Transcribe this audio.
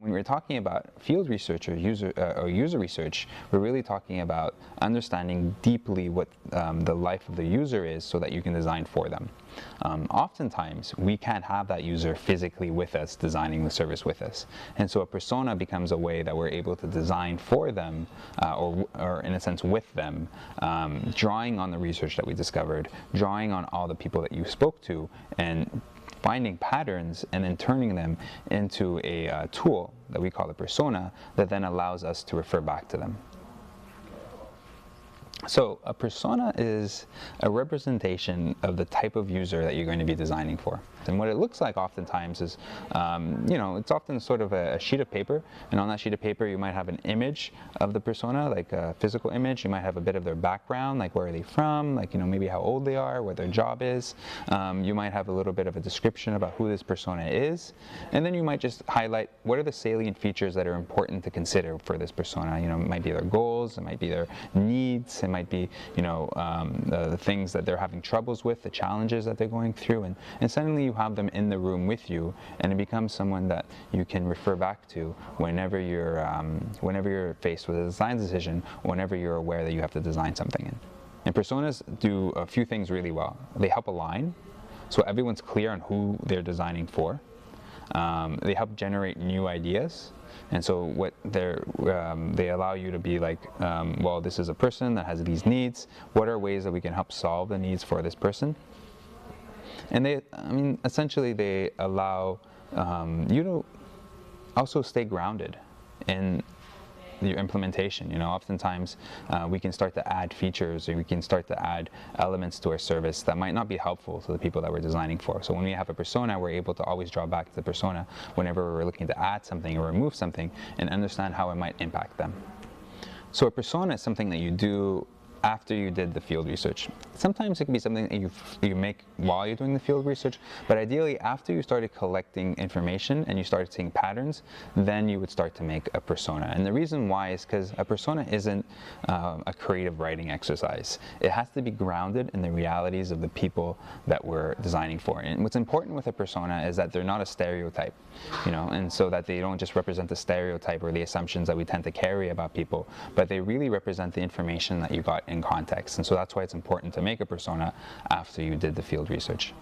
When we're talking about field research or user research, we're really talking about understanding deeply what the life of the user is so that you can design for them. Oftentimes, we can't have that user physically with us, designing the service with us. And so a persona becomes a way that we're able to design for them, or in a sense with them, drawing on the research that we discovered, drawing on all the people that you spoke to, and finding patterns and then turning them into a tool that we call a persona that then allows us to refer back to them. So a persona is a representation of the type of user that you're going to be designing for. And what it looks like oftentimes is, it's often sort of a sheet of paper, and on that sheet of paper you might have an image of the persona, like a physical image. You might have a bit of their background, like where are they from, like maybe how old they are, what their job is. You might have a little bit of a description about who this persona is, and then you might just highlight what are the salient features that are important to consider for this persona. It might be their goals, it might be their needs, it might be the things that they're having troubles with, the challenges that they're going through, and suddenly you have them in the room with you, and it becomes someone that you can refer back to whenever you're faced with a design decision, whenever you're aware that you have to design something in. And personas do a few things really well. They help align, so everyone's clear on who they're designing for. They help generate new ideas. And so what they allow you to be like, well, this is a person that has these needs. What are ways that we can help solve the needs for this person? And essentially they allow you to also stay grounded in your implementation. Oftentimes we can start to add features, or we can start to add elements to our service that might not be helpful to the people that we're designing for. So when we have a persona, we're able to always draw back to the persona whenever we're looking to add something or remove something and understand how it might impact them. So a persona is something that you do after you did the field research. Sometimes it can be something that you make while you're doing the field research, but ideally after you started collecting information and you started seeing patterns, then you would start to make a persona. And the reason why is because a persona isn't a creative writing exercise. It has to be grounded in the realities of the people that we're designing for. And what's important with a persona is that they're not a stereotype, and so that they don't just represent the stereotype or the assumptions that we tend to carry about people, but they really represent the information that you got in context. And so that's why it's important to make a persona after you did the field research.